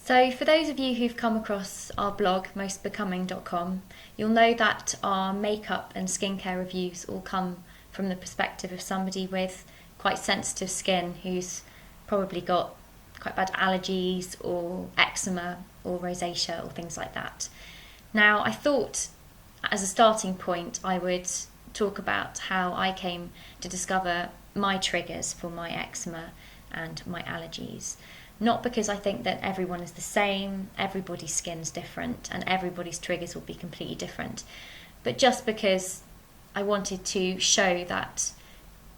So for those of you who've come across our blog, mostbecoming.com, you'll know that our makeup and skincare reviews all come from the perspective of somebody with quite sensitive skin who's probably got quite bad allergies or eczema or rosacea or things like that. Now, I thought as a starting point I would talk about how I came to discover my triggers for my eczema and my allergies. Not because I think that everyone is the same, everybody's skin's different and everybody's triggers will be completely different, but just because I wanted to show that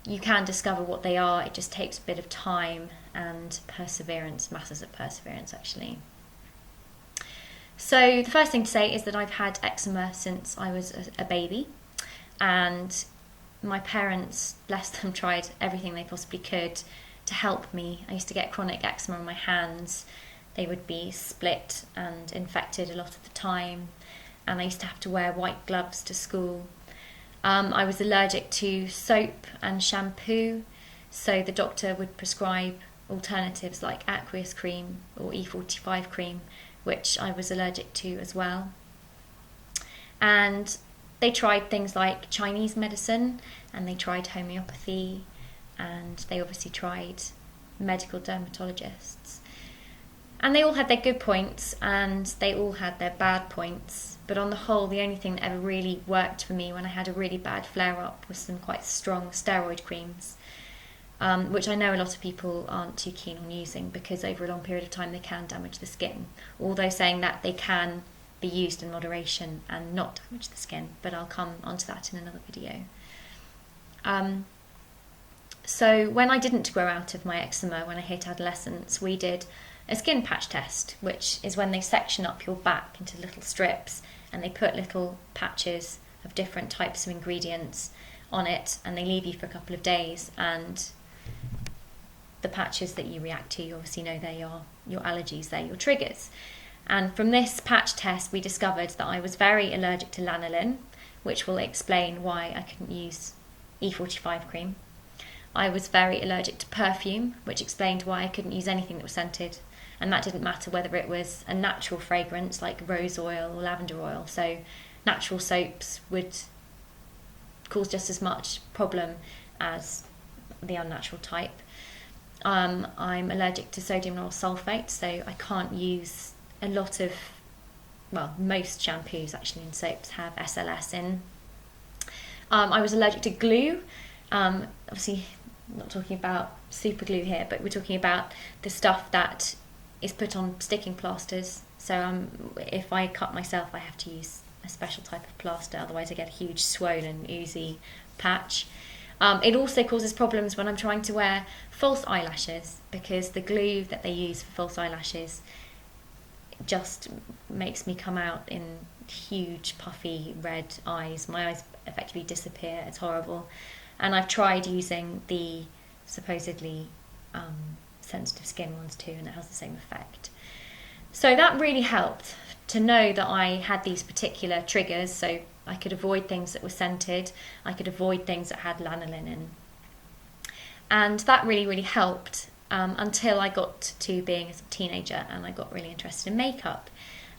you can discover what they are. It just takes a bit of time and perseverance, masses of perseverance actually. So the first thing to say is that I've had eczema since I was a baby, and my parents, bless them, tried everything they possibly could to help me. I used to get chronic eczema on my hands. They would be split and infected a lot of the time, and I used to have to wear white gloves to school. I was allergic to soap and shampoo, so the doctor would prescribe alternatives like aqueous cream or E45 cream, which I was allergic to as well. And they tried things like Chinese medicine, and they tried homeopathy, and they obviously tried medical dermatologists. And they all had their good points and they all had their bad points, but on the whole the only thing that ever really worked for me when I had a really bad flare-up was some quite strong steroid creams, which I know a lot of people aren't too keen on using because over a long period of time they can damage the skin, although saying that they can be used in moderation and not damage the skin, but I'll come onto that in another video. So when I didn't grow out of my eczema, when I hit adolescence, we did a skin patch test, which is when they section up your back into little strips and they put little patches of different types of ingredients on it, and they leave you for a couple of days, and the patches that you react to, you obviously know they're your allergies, they're your triggers. And from this patch test we discovered that I was very allergic to lanolin, which will explain why I couldn't use E45 cream. I was very allergic to perfume, which explained why I couldn't use anything that was scented, and that didn't matter whether it was a natural fragrance like rose oil or lavender oil. So natural soaps would cause just as much problem as the unnatural type. I'm allergic to sodium Laurel Sulphate, so I can't use a lot of, well, most shampoos actually and soaps have SLS in. I was allergic to glue. Obviously not talking about super glue here, but we're talking about the stuff that is put on sticking plasters. So if I cut myself, I have to use a special type of plaster, otherwise I get a huge swollen, oozy patch. It also causes problems when I'm trying to wear false eyelashes, because the glue that they use for false eyelashes just makes me come out in huge puffy red eyes. My eyes effectively disappear. It's horrible. And I've tried using the supposedly sensitive skin ones too, and it has the same effect. So that really helped to know that I had these particular triggers, so I could avoid things that were scented, I could avoid things that had lanolin in. And that really, really helped until I got to being a teenager and I got really interested in makeup.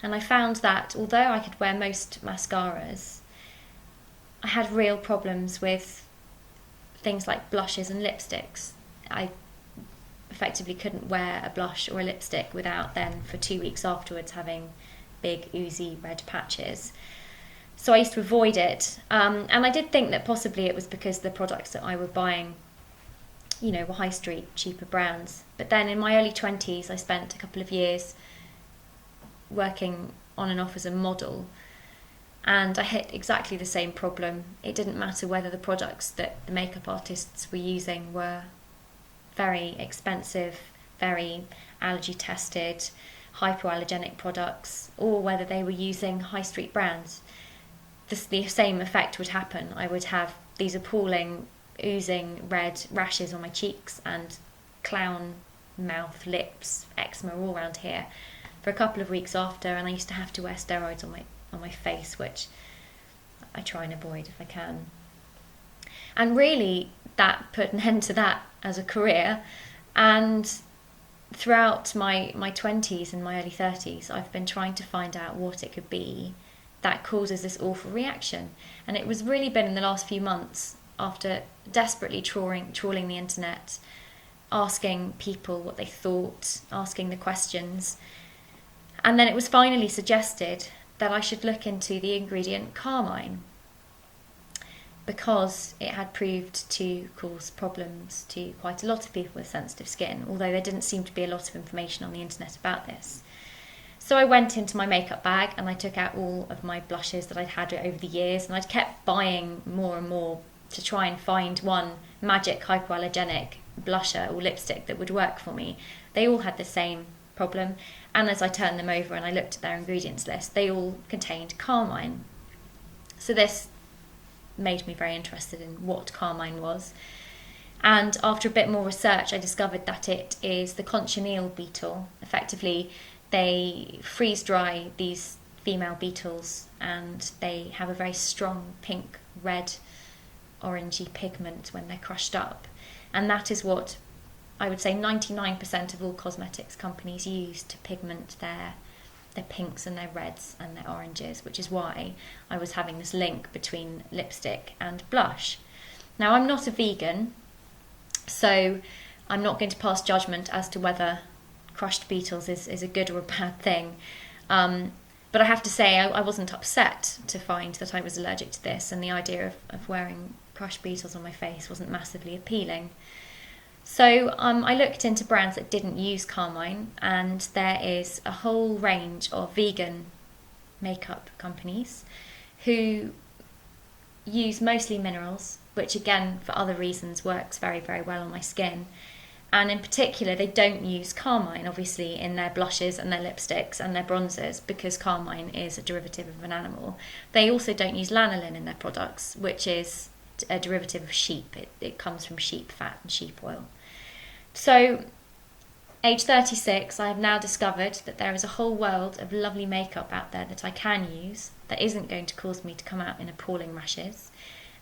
And I found that although I could wear most mascaras, I had real problems with things like blushes and lipsticks. I effectively couldn't wear a blush or a lipstick without then for 2 weeks afterwards having big oozy red patches. So I used to avoid it, and I did think that possibly it was because the products that I were buying, you know, were high street, cheaper brands. But then in my early 20s I spent a couple of years working on and off as a model, and I hit exactly the same problem. It didn't matter whether the products that the makeup artists were using were very expensive, very allergy tested, hypoallergenic products, or whether they were using high street brands. The same effect would happen. I would have these appalling oozing red rashes on my cheeks and clown mouth, lips, eczema all around here for a couple of weeks after, and I used to have to wear steroids on my face, which I try and avoid if I can. And really that put an end to that as a career, and throughout my 20s and my early 30s, I've been trying to find out what it could be that causes this awful reaction. And it was really been in the last few months, after desperately trawling the internet, asking people what they thought, asking the questions. And then it was finally suggested that I should look into the ingredient Carmine, because it had proved to cause problems to quite a lot of people with sensitive skin, although there didn't seem to be a lot of information on the internet about this. So I went into my makeup bag and I took out all of my blushes that I'd had over the years, and I'd kept buying more and more to try and find one magic hypoallergenic blusher or lipstick that would work for me. They all had the same problem, and as I turned them over and I looked at their ingredients list, they all contained Carmine. So this made me very interested in what Carmine was, and after a bit more research I discovered that it is the cochineal beetle. Effectively, they freeze dry these female beetles and they have a very strong pink, red, orangey pigment when they're crushed up, and that is what I would say 99% of all cosmetics companies use to pigment their pinks and their reds and their oranges, which is why I was having this link between lipstick and blush. Now, I'm not a vegan, so I'm not going to pass judgment as to whether crushed beetles is a good or a bad thing. But I have to say I wasn't upset to find that I was allergic to this, and the idea of wearing crushed beetles on my face wasn't massively appealing. So I looked into brands that didn't use Carmine, and there is a whole range of vegan makeup companies who use mostly minerals, which again for other reasons works very, very well on my skin. And in particular, they don't use Carmine, obviously, in their blushes and their lipsticks and their bronzers, because Carmine is a derivative of an animal. They also don't use Lanolin in their products, which is a derivative of sheep. It comes from sheep fat and sheep oil. So, age 36, I have now discovered that there is a whole world of lovely makeup out there that I can use that isn't going to cause me to come out in appalling rashes.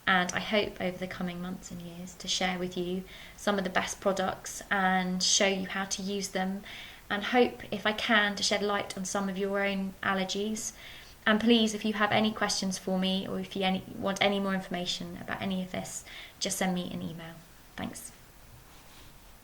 And I hope over the coming months and years to share with you some of the best products and show you how to use them, and hope, if I can, to shed light on some of your own allergies. And please, if you have any questions for me, or if you want any more information about any of this, just send me an email. Thanks.